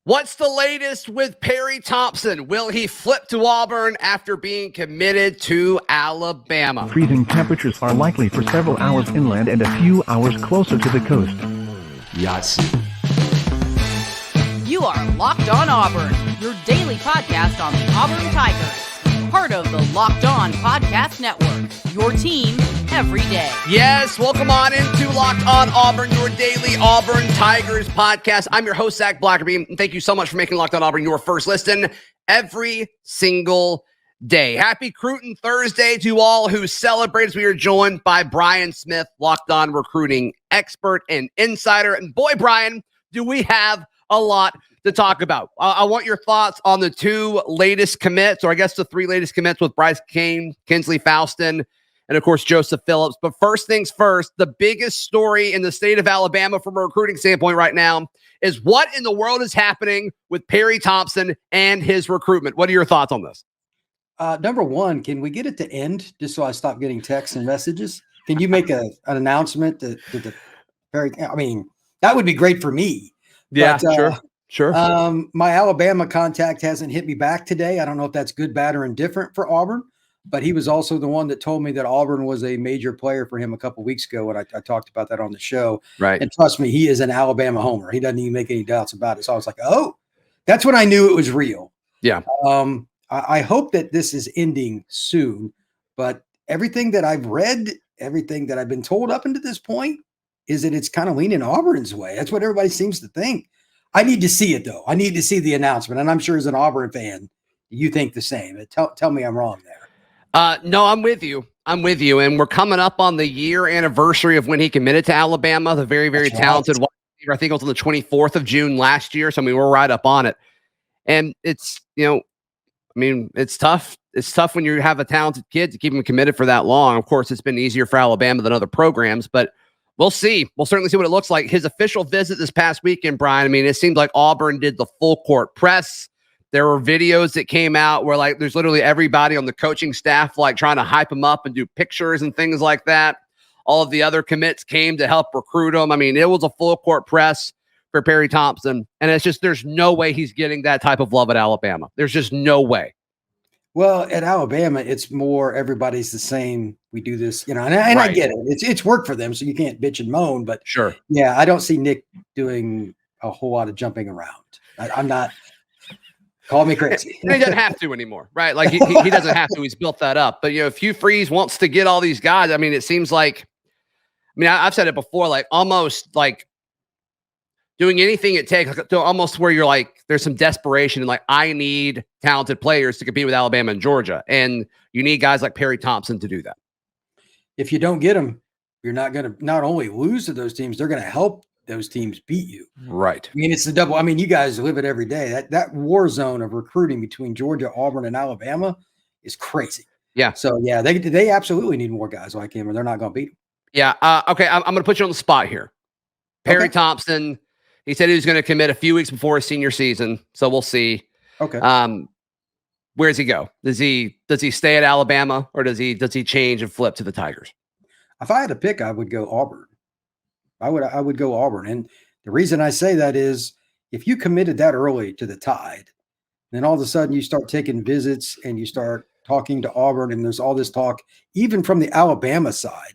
What's the latest with Perry Thompson? Will he flip to Auburn after being committed to Alabama? Freezing temperatures are likely for several hours inland and a few hours closer to the coast. Yes. You are Locked On Auburn, your daily podcast on the Auburn Tigers. Part of the Locked On Podcast Network, your team every day. Yes, welcome on into Locked On Auburn, your daily Auburn Tigers podcast. I'm your host, Zach Blackerby, and thank you so much for making Locked On Auburn your first listen every single day. Happy Recruiting Thursday to all who celebrate, as we are joined by Brian Smith, Locked On recruiting expert and insider. And boy, Brian, do we have a lot to talk about. I want your thoughts on the two latest commits, or I guess the three latest commits with Bryce Cain, Kensley Faustin, and of course, Joseph Phillips. But first things first, the biggest story in the state of Alabama from a recruiting standpoint right now is what in the world is happening with Perry Thompson and his recruitment. What are your thoughts on this? Number one, can we get it to end just so I stop getting texts and messages? Can you make an announcement that Perry? I mean, that would be great for me. Yeah, but, Sure. My Alabama contact hasn't hit me back today. I don't know if that's good, bad, or indifferent for Auburn, but he was also the one that told me that Auburn was a major player for him a couple weeks ago when I talked about that on the show. Right. And trust me, he is an Alabama homer. He doesn't even make any doubts about it. So I was like, oh, that's when I knew it was real. Yeah. I hope that this is ending soon, but everything that I've read, everything that I've been told up until this point is that it's kind of leaning Auburn's way. That's what everybody seems to think. I need to see it, though. I need to see the announcement. And I'm sure as an Auburn fan, you think the same. Tell me I'm wrong there. No, I'm with you. And we're coming up on the year anniversary of when he committed to Alabama, the very, very talented wide receiver. I think it was on the 24th of June last year. So, I mean, we're right up on it. And it's, it's tough. It's tough when you have a talented kid to keep him committed for that long. Of course, it's been easier for Alabama than other programs, but we'll see. We'll certainly see what it looks like. His official visit this past weekend, Brian, I mean, it seemed like Auburn did the full court press. There were videos that came out where, like, there's literally everybody on the coaching staff, like, trying to hype him up and do pictures and things like that. All of the other commits came to help recruit him. I mean, it was a full court press for Perry Thompson. And it's just, there's no way he's getting that type of love at Alabama. There's just no way. Well, at Alabama, it's more everybody's the same. We do this, and right. I get it. It's work for them, so you can't bitch and moan. But sure, yeah, I don't see Nick doing a whole lot of jumping around. I'm not. Call me crazy. And he doesn't have to anymore, right? Like he doesn't have to. He's built that up. But if Hugh Freeze wants to get all these guys, I mean, it seems like. I mean, I've said it before, like almost like doing anything it takes, to almost where you're like, there's some desperation and like, I need talented players to compete with Alabama and Georgia. And you need guys like Perry Thompson to do that. If you don't get them, you're not going to not only lose to those teams, they're going to help those teams beat you. Right. I mean, it's the double. I mean, you guys live it every day. That war zone of recruiting between Georgia, Auburn, and Alabama is crazy. Yeah. So, yeah, they absolutely need more guys like him or they're not going to beat him. Yeah. Okay. I'm going to put you on the spot here. Perry Thompson. He said he was going to commit a few weeks before his senior season, so we'll see. Okay. Where does he go? Does he stay at Alabama, or does he change and flip to the Tigers? If I had to pick, I would go Auburn. I would go Auburn, and the reason I say that is if you committed that early to the Tide, then all of a sudden you start taking visits and you start talking to Auburn, and there's all this talk, even from the Alabama side.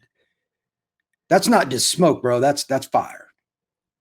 That's not just smoke, bro. That's fire.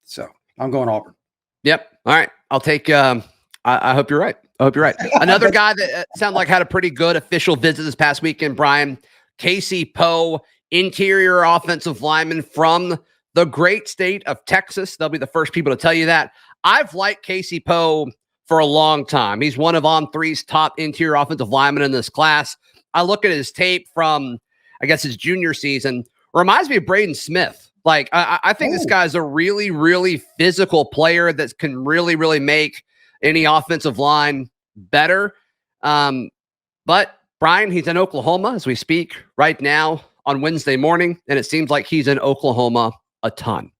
So. I'm going Auburn. Yep. All right. I'll take. I hope you're right. Another guy that sounded like had a pretty good official visit this past weekend, Brian. Casey Poe, interior offensive lineman from the great state of Texas. They'll be the first people to tell you that. I've liked Casey Poe for a long time. He's one of On3's top interior offensive linemen in this class. I look at his tape from, I guess, his junior season. Reminds me of Braden Smith. Like, I think this guy's a really, really physical player that can really, really make any offensive line better. But, Brian, he's in Oklahoma as we speak right now on Wednesday morning, and it seems like he's in Oklahoma a ton.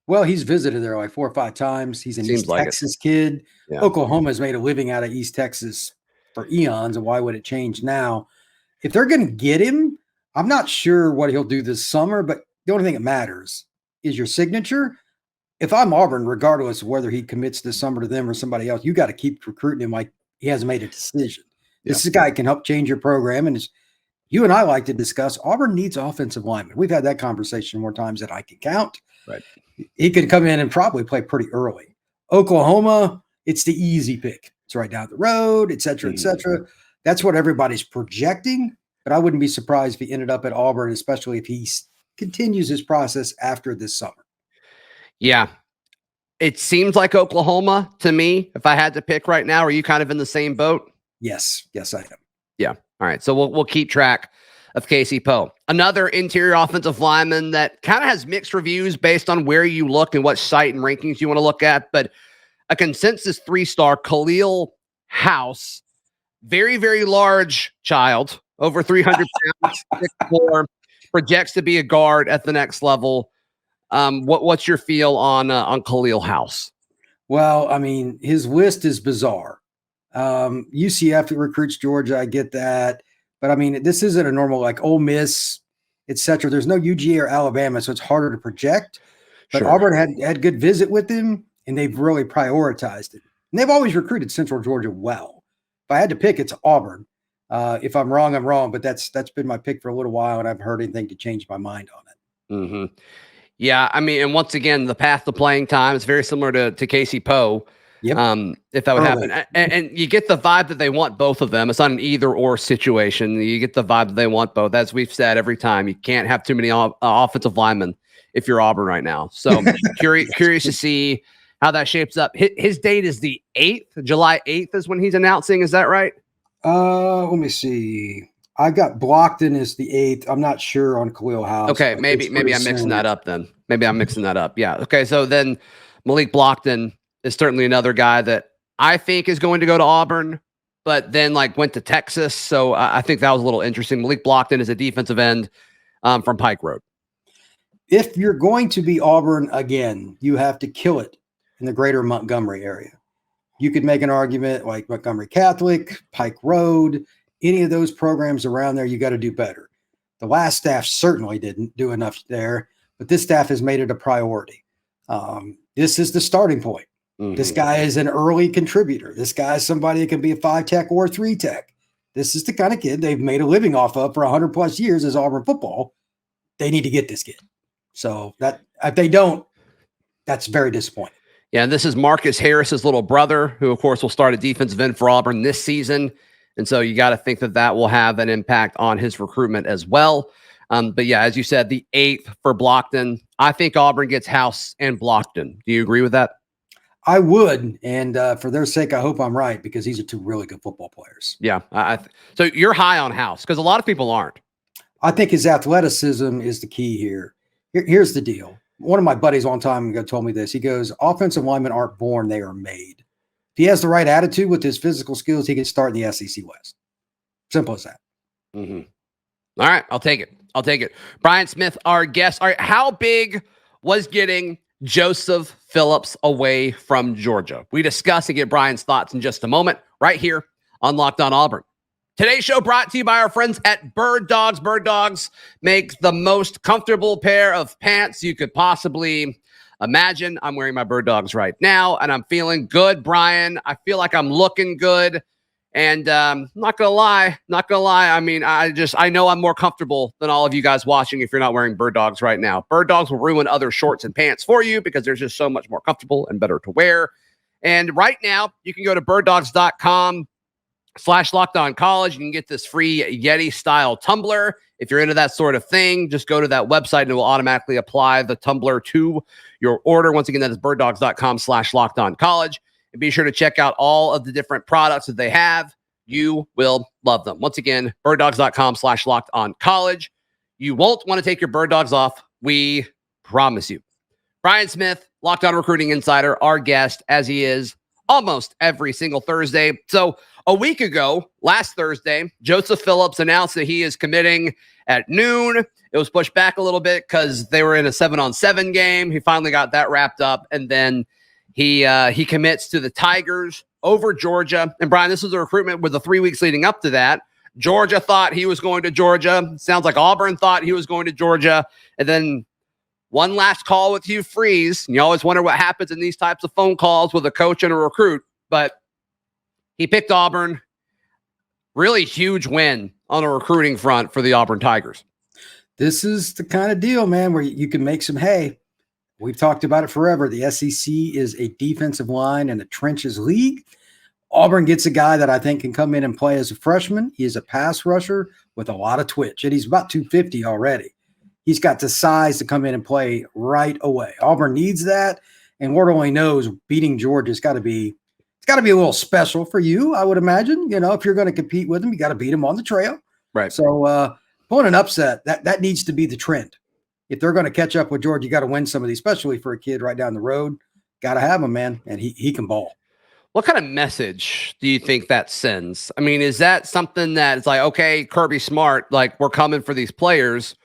Well, he's visited there like 4 or 5 times. He's an East Texas kid. Yeah. Oklahoma's made a living out of East Texas for eons, and why would it change now? If they're going to get him, I'm not sure what he'll do this summer, but the only thing that matters is your signature if I'm Auburn, regardless of whether he commits this summer to them or somebody else, you got to keep recruiting him like he hasn't made a decision. This is a guy who can help change your program. And you and I like to discuss, Auburn needs offensive linemen. We've had that conversation more times than I can count. Right. He can come in and probably play pretty early. Oklahoma, it's the easy pick. It's right down the road, et cetera, et cetera. That's what everybody's projecting. But I wouldn't be surprised if he ended up at Auburn, especially if he continues his process after this summer. Yeah. It seems like Oklahoma to me, if I had to pick right now. Are you kind of in the same boat? Yes. Yes, I am. Yeah. All right. So we'll keep track of Casey Poe. Another interior offensive lineman that kind of has mixed reviews based on where you look and what site and rankings you want to look at. But a consensus 3-star, Khalil House, very, very large child, over 300 pounds, 6'4", projects to be a guard at the next level. What's your feel on Khalil House? Well, I mean, his list is bizarre. UCF recruits Georgia. I get that. But I mean, this isn't a normal like Ole Miss, et cetera. There's no UGA or Alabama, so it's harder to project. But Sure. Auburn had good visit with him, and they've really prioritized it. And they've always recruited Central Georgia well. If I had to pick, it's Auburn. If I'm wrong, I'm wrong. But that's been my pick for a little while, and I haven't heard anything to change my mind on it. Mm-hmm. Yeah, I mean, and once again, the path to playing time is very similar to Casey Poe. Yep. If that would happen. And you get the vibe that they want both of them. It's not an either or situation. You get the vibe that they want both. As we've said every time, you can't have too many offensive linemen if you're Auburn right now. So curious to see how that shapes up. His date is the 8th. July 8th is when he's announcing. Is that right? Let me see. I got Blockton as the 8th. I'm not sure on Khalil House. Okay, maybe I'm mixing that up then. Maybe I'm mixing that up. Yeah. Okay, so then Malik Blockton is certainly another guy that I think is going to go to Auburn, but then went to Texas. So I think that was a little interesting. Malik Blockton is a defensive end from Pike Road. If you're going to be Auburn again, you have to kill it in the greater Montgomery area. You could make an argument like Montgomery Catholic, Pike Road, any of those programs around there, you got to do better. The last staff certainly didn't do enough there, but this staff has made it a priority. This is the starting point. Mm-hmm. This guy is an early contributor. This guy is somebody that can be a 5-tech or a 3-tech. This is the kind of kid they've made a living off of for 100 plus years as Auburn football. They need to get this kid. So that if they don't, that's very disappointing. Yeah, and this is Marcus Harris's little brother, who, of course, will start a defensive end for Auburn this season. And so you got to think that will have an impact on his recruitment as well. But yeah, as you said, the 8th for Blockton. I think Auburn gets House and Blockton. Do you agree with that? I would. And for their sake, I hope I'm right, because these are two really good football players. Yeah. So you're high on House, because a lot of people aren't. I think his athleticism is the key here. Here's the deal. One of my buddies one time ago told me this. He goes, offensive linemen aren't born, they are made. If he has the right attitude with his physical skills, he can start in the SEC West. Simple as that. Mm-hmm. All right. I'll take it. Brian Smith, our guest. All right. How big was getting Joseph Phillips away from Georgia? We discuss and get Brian's thoughts in just a moment, right here on Locked On Auburn. Today's show brought to you by our friends at Bird Dogs. Bird Dogs make the most comfortable pair of pants you could possibly imagine. I'm wearing my Bird Dogs right now, and I'm feeling good, Brian. I feel like I'm looking good. And not gonna lie. I mean, I know I'm more comfortable than all of you guys watching if you're not wearing Bird Dogs right now. Bird Dogs will ruin other shorts and pants for you because they're just so much more comfortable and better to wear. And right now, you can go to birddogs.com/LockedOnCollege. You can get this free Yeti-style tumbler. If you're into that sort of thing, just go to that website and it will automatically apply the tumbler to your order. Once again, that is birddogs.com/LockedOnCollege. And be sure to check out all of the different products that they have. You will love them. Once again, birddogs.com/LockedOnCollege. You won't want to take your Bird Dogs off. We promise you. Brian Smith, Locked On Recruiting Insider, our guest, as he is almost every single Thursday. So a week ago, last Thursday, Joseph Phillips announced that he is committing at noon. It was pushed back a little bit because they were in a 7-on-7 game. He finally got that wrapped up, and then he commits to the Tigers over Georgia. And Brian, this was a recruitment with the 3 weeks leading up to that. Georgia thought he was going to Georgia. Sounds like Auburn thought he was going to Georgia. And then one last call with Hugh Freeze. And you always wonder what happens in these types of phone calls with a coach and a recruit, but he picked Auburn. Really huge win on a recruiting front for the Auburn Tigers. This is the kind of deal, man, where you can make some hay. We've talked about it forever. The SEC is a defensive line and a trenches league. Auburn gets a guy that I think can come in and play as a freshman. He is a pass rusher with a lot of twitch, and he's about 250 already. He's got the size to come in and play right away. Auburn needs that, and Lord only knows beating Georgia's got to be a little special for you, I would imagine. You know, if you're going to compete with them, you got to beat them on the trail. Right. So pulling an upset, that needs to be the trend. If they're going to catch up with Georgia, you got to win some of these, especially for a kid right down the road. Got to have him, man, and he can ball. What kind of message do you think that sends? I mean, is that something that it's like, okay, Kirby Smart, like we're coming for these players,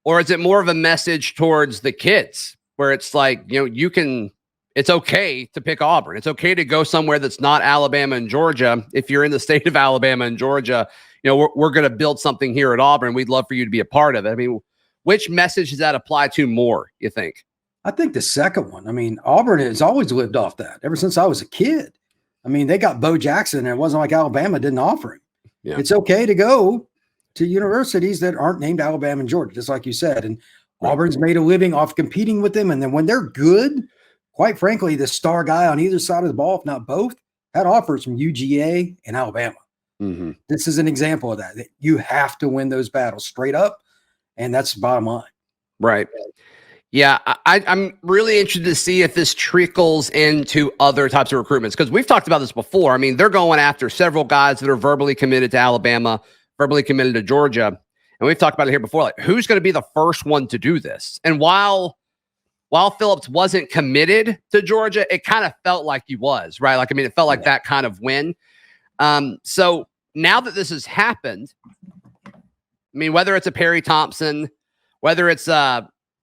or is it more of a message towards the kids where it's like, you know, it's okay to pick Auburn. It's okay to go somewhere that's not Alabama and Georgia. If you're in the state of Alabama and Georgia, you know, we're going to build something here at Auburn. We'd love for you to be a part of it. I mean, which message does that apply to more, you think? I think the second one. I mean, Auburn has always lived off that ever since I was a kid. I mean, they got Bo Jackson, and it wasn't like Alabama didn't offer him. Yeah. It's okay to go to universities that aren't named Alabama and Georgia, just like you said. And right. Auburn's made a living off competing with them. And then when they're good, quite frankly, the star guy on either side of the ball, if not both, had offers from UGA and Alabama. Mm-hmm. This is an example of that. You have to win those battles straight up, and that's the bottom line. Right. Yeah, I'm really interested to see if this trickles into other types of recruitments, because we've talked about this before. I mean, they're going after several guys that are verbally committed to Alabama, verbally committed to Georgia, and we've talked about it here before. Like, who's going to be the first one to do this? And while Phillips wasn't committed to Georgia, it kind of felt like he was, right? Like, I mean, it felt like that kind of win. So now that this has happened, I mean, whether it's a Perry Thompson, whether it's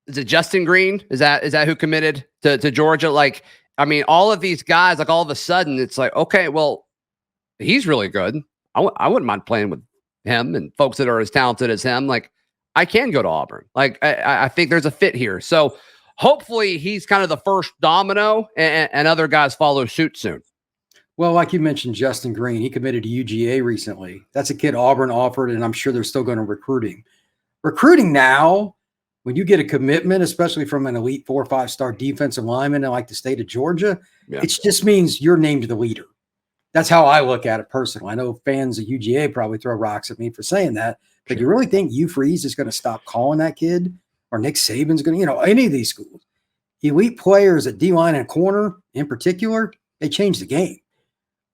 is it Justin Green? Is that who committed to Georgia? Like, I mean, all of these guys, like all of a sudden it's like, okay, well, he's really good. I wouldn't mind playing with him and folks that are as talented as him. Like, I can go to Auburn. Like, I think there's a fit here. So hopefully he's kind of the first domino and other guys follow suit soon. Well, like you mentioned, Justin Green, he committed to UGA recently. That's a kid Auburn offered, and I'm sure they're still going to recruiting now. When you get a commitment, especially from an elite 4 or 5 star defensive lineman in like the state of Georgia, it just means you're named the leader. That's how I look at it personally. I know fans of UGA probably throw rocks at me for saying that, but you really think Hugh Freeze is going to stop calling that kid, or Nick Saban's going to, any of these schools? Elite players at D-line and corner in particular, they change the game.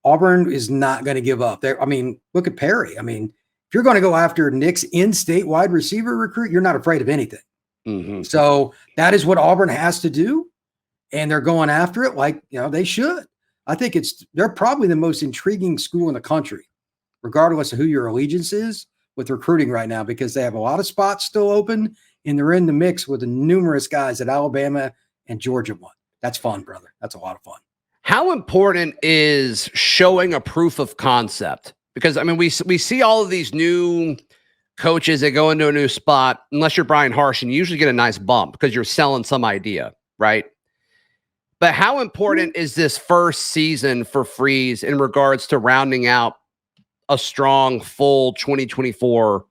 Auburn is not going to give up. I mean, look at Perry. I mean, if you're going to go after Nick's in-state wide receiver recruit, you're not afraid of anything. Mm-hmm. So that is what Auburn has to do, and they're going after it like they should. I think they're probably the most intriguing school in the country, regardless of who your allegiance is, with recruiting right now, because they have a lot of spots still open, and they're in the mix with the numerous guys that Alabama and Georgia won. That's fun, brother. That's a lot of fun. How important is showing a proof of concept? Because I mean, we see all of these new coaches that go into a new spot, unless you're Brian Harsin, you usually get a nice bump because you're selling some idea, right? But how important is this first season for Freeze in regards to rounding out a strong, full 2024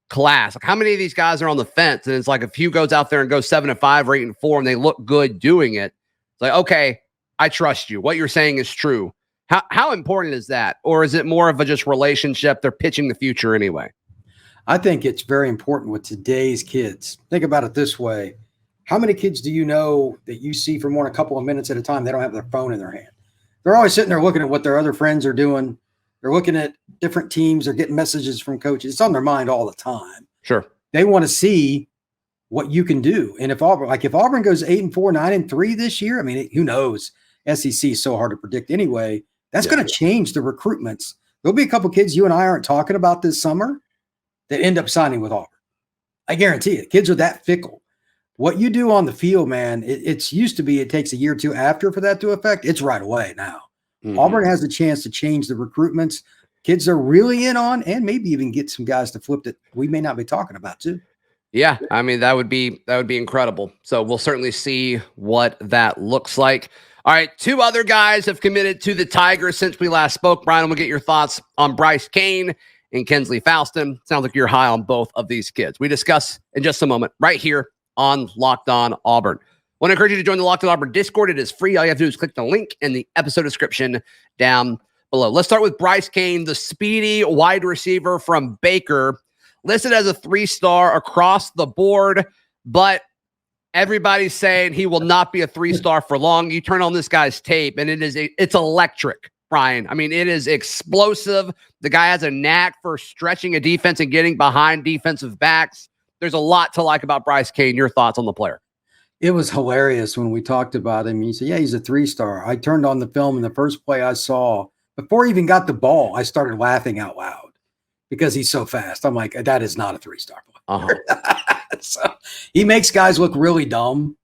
class? Like, how many of these guys are on the fence? And it's like, if Hugh goes out there and goes 7-5 or 8-4, and they look good doing it, it's like, okay, I trust you. What you're saying is true. How important is that? Or is it more of a just relationship? They're pitching the future anyway. I think it's very important with today's kids. Think about it this way. How many kids do you know that you see for more than a couple of minutes at a time, they don't have their phone in their hand? They're always sitting there looking at what their other friends are doing. They're looking at different teams. They're getting messages from coaches. It's on their mind all the time. Sure. They want to see what you can do. And if Auburn goes 8-4, 9-3 this year, I mean, who knows? SEC is so hard to predict anyway. That's going to change the recruitments. There'll be a couple kids you and I aren't talking about this summer that end up signing with Auburn. I guarantee it. Kids are that fickle. What you do on the field, man, it's used to be it takes a year or two after for that to affect. It's right away now. Mm-hmm. Auburn has a chance to change the recruitments. Kids are really in on, and maybe even get some guys to flip that we may not be talking about too. Yeah, I mean that would be incredible. So we'll certainly see what that looks like. All right, two other guys have committed to the Tigers since we last spoke. Brian, we'll get your thoughts on Bryce Cain and Kensley Faustin. Sounds like you're high on both of these kids. We discuss in just a moment right here on Locked On Auburn. I want to encourage you to join the Locked On Auburn Discord. It is free. All you have to do is click the link in the episode description down below. Let's start with Bryce Cain, the speedy wide receiver from Baker, listed as a 3-star across the board, but everybody's saying he will not be a 3-star for long. You turn on this guy's tape, and it's electric, Brian. I mean, it is explosive. The guy has a knack for stretching a defense and getting behind defensive backs. There's a lot to like about Bryce Cain. Your thoughts on the player? It was hilarious when we talked about him. He said, yeah, he's a 3-star. I turned on the film, and the first play I saw, before he even got the ball, I started laughing out loud because he's so fast. I'm like, that is not a 3-star player. So he makes guys look really dumb.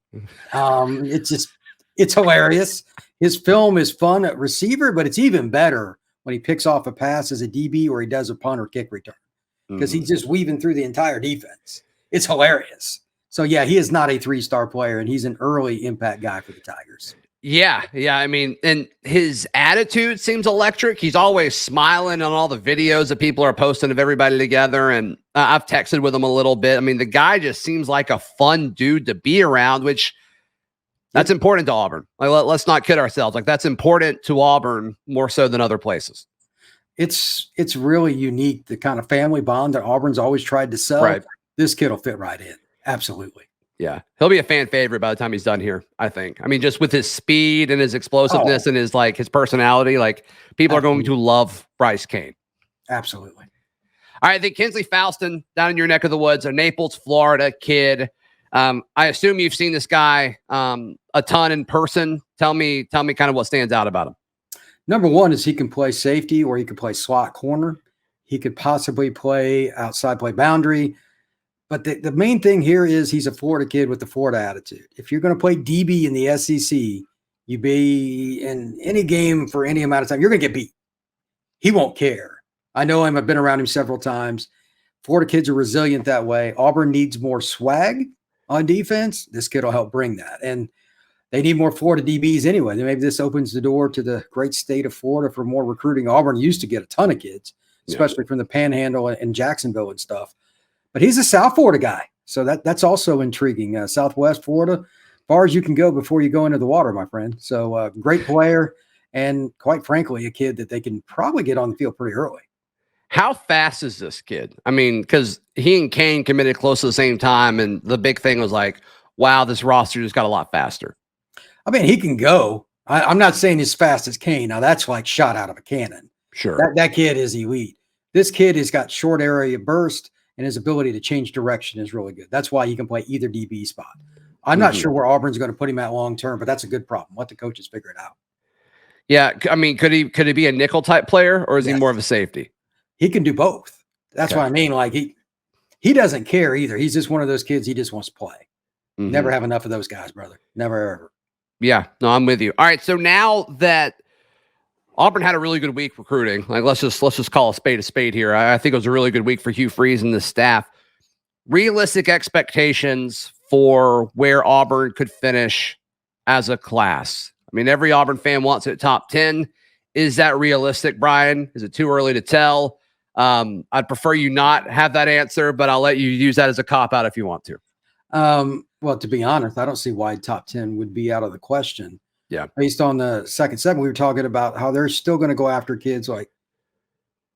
It's hilarious. His film is fun at receiver, but it's even better when he picks off a pass as a DB or he does a punt or kick return because he's just weaving through the entire defense. It's hilarious. So yeah, he is not a 3-star player, and he's an early impact guy for the Tigers. Yeah. I mean, and his attitude seems electric. He's always smiling on all the videos that people are posting of everybody together. And I've texted with him a little bit. I mean, the guy just seems like a fun dude to be around, which that's important to Auburn. Like, let's not kid ourselves. Like, that's important to Auburn more so than other places. It's really unique, the kind of family bond that Auburn's always tried to sell. Right. This kid will fit right in. Absolutely. Yeah, he'll be a fan favorite by the time he's done here, I think. I mean, just with his speed and his explosiveness and his personality, like people are going to love Bryce Cain. Absolutely. All right, I think Kensley Faustin down in your neck of the woods, a Naples, Florida kid. I assume you've seen this guy a ton in person. Tell me kind of what stands out about him. Number one is he can play safety or he can play slot corner. He could possibly play outside play boundary. But the main thing here is he's a Florida kid with the Florida attitude. If you're going to play DB in the SEC, you be in any game for any amount of time, you're going to get beat. He won't care. I know him. I've been around him several times. Florida kids are resilient that way. Auburn needs more swag on defense. This kid will help bring that. And they need more Florida DBs anyway. Maybe this opens the door to the great state of Florida for more recruiting. Auburn used to get a ton of kids, especially from the Panhandle and Jacksonville and stuff. But he's a South Florida guy, so that's also intriguing. Southwest Florida, far as you can go before you go into the water, my friend. So great player, and quite frankly, a kid that they can probably get on the field pretty early. How fast is this kid? I mean, because he and Cain committed close to the same time, and the big thing was like, wow, this roster just got a lot faster. I mean, he can go. I'm not saying as fast as Cain. Now, that's like shot out of a cannon. Sure. That kid is elite. This kid has got short area burst, and his ability to change direction is really good. That's why he can play either DB spot. I'm not sure where Auburn's going to put him at long term, but that's a good problem. Let the coaches figure it out. Yeah, I mean, could he be a nickel type player, or is he more of a safety? He can do both. That's what I mean. Like he doesn't care either. He's just one of those kids. He just wants to play. Never have enough of those guys, brother. Never ever. Yeah, no, I'm with you. All right, so now that Auburn had a really good week recruiting, like let's just call a spade here. I think it was a really good week for Hugh Freeze and the staff. Realistic expectations for where Auburn could finish as a class. I mean, every Auburn fan wants it top 10. Is that realistic, Brian? Is it too early to tell? I'd prefer you not have that answer, but I'll let you use that as a cop-out if you want to. Well, to be honest, I don't see why top 10 would be out of the question. Yeah. Based on the second segment, we were talking about how they're still going to go after kids like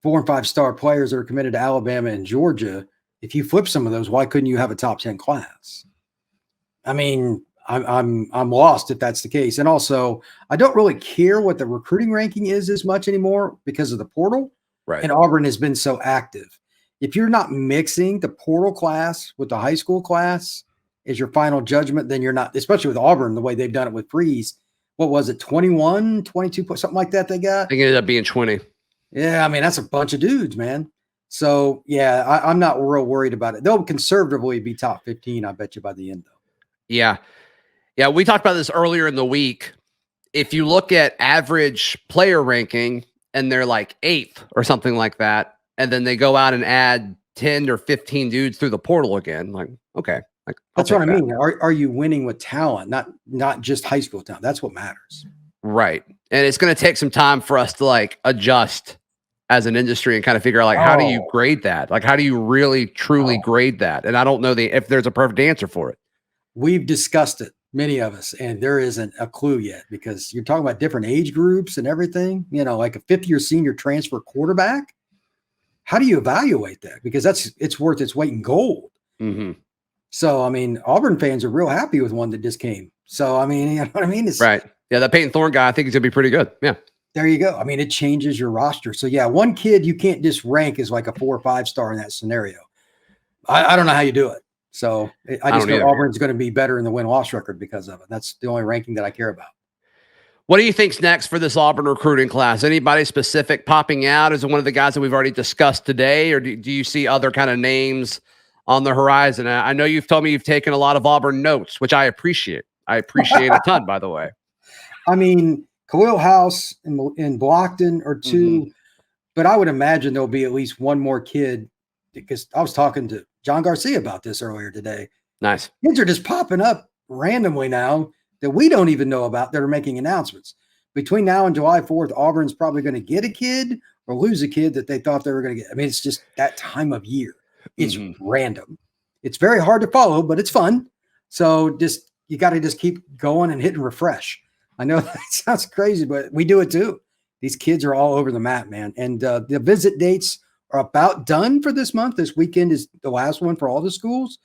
4- and 5-star players that are committed to Alabama and Georgia. If you flip some of those, why couldn't you have a top 10 class? I mean, I'm lost if that's the case. And also, I don't really care what the recruiting ranking is as much anymore because of the portal. Right. And Auburn has been so active. If you're not mixing the portal class with the high school class as your final judgment, then you're not, especially with Auburn, the way they've done it with Freeze. What was it, 21, 22, something like that they got? I think it ended up being 20. Yeah, I mean, that's a bunch of dudes, man. So, yeah, I'm not real worried about it. They'll conservatively be top 15, I bet you, by the end, though. Yeah. Yeah, we talked about this earlier in the week. If you look at average player ranking and they're like 8th or something like that, and then they go out and add 10 or 15 dudes through the portal again. Like, okay. Like, That's what I mean. Are you winning with talent, not just high school talent? That's what matters. Right. And it's going to take some time for us to like adjust as an industry and kind of figure out like, how do you grade that? Like, how do you really truly grade that? And I don't know if there's a perfect answer for it. We've discussed it, many of us, and there isn't a clue yet because you're talking about different age groups and everything, like a 5th-year senior transfer quarterback. How do you evaluate that? Because it's worth its weight in gold. Mm-hmm. So, I mean, Auburn fans are real happy with one that just came. So, I mean, you know what I mean? It's, right. Yeah, that Peyton Thorne guy, I think he's going to be pretty good. Yeah. There you go. I mean, it changes your roster. So, yeah, one kid you can't just rank as like a 4 or 5 star in that scenario. I don't know how you do it. So, I just know Auburn's going to be better in the win-loss record because of it. That's the only ranking that I care about. What do you think's next for this Auburn recruiting class? Anybody specific popping out? Is it one of the guys that we've already discussed today, or do you see other kind of names on the horizon? I know you've told me you've taken a lot of Auburn notes, which I appreciate. I appreciate a ton, by the way. I mean, Khalil House in Blockton or 2, but I would imagine there'll be at least one more kid because I was talking to John Garcia about this earlier today. Nice. Kids are just popping up randomly now that we don't even know about that are making announcements. Between now and July 4th, Auburn's probably going to get a kid or lose a kid that they thought they were going to get. I mean, it's just that time of year. It's random. It's very hard to follow, but it's fun. So you got to just keep going and hitting refresh. I know that sounds crazy, but we do it too. These kids are all over the map, man. And the visit dates are about done for this month. This weekend is the last one for all the schools.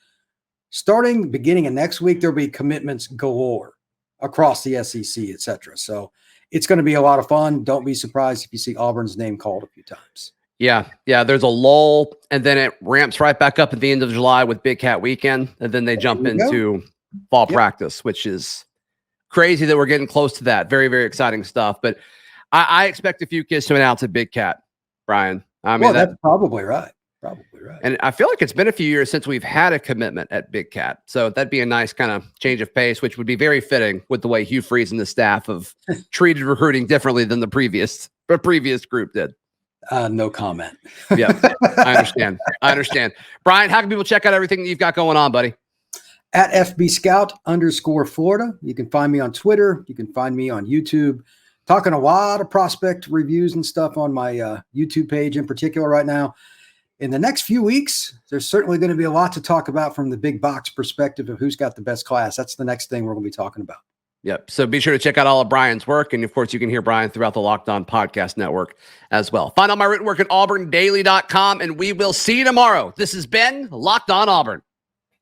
Starting beginning of next week, there'll be commitments galore across the SEC, et cetera. So it's going to be a lot of fun. Don't be surprised if you see Auburn's name called a few times. Yeah. There's a lull, and then it ramps right back up at the end of July with Big Cat Weekend, and then they jump into fall practice, which is crazy that we're getting close to that. Very, very exciting stuff. But I expect a few kids to announce at Big Cat, Brian. I mean, that's probably right. And I feel like it's been a few years since we've had a commitment at Big Cat. So that'd be a nice kind of change of pace, which would be very fitting with the way Hugh Freeze and the staff have treated recruiting differently than the previous group did. No comment. Yeah, I understand. Brian, how can people check out everything that you've got going on, buddy? At FBScout_Florida. You can find me on Twitter. You can find me on YouTube. Talking a lot of prospect reviews and stuff on my YouTube page in particular right now. In the next few weeks, there's certainly going to be a lot to talk about from the big box perspective of who's got the best class. That's the next thing we're going to be talking about. Yep. So be sure to check out all of Brian's work. And of course, you can hear Brian throughout the Locked On Podcast Network as well. Find all my written work at auburndaily.com, and we will see you tomorrow. This has been Locked On Auburn.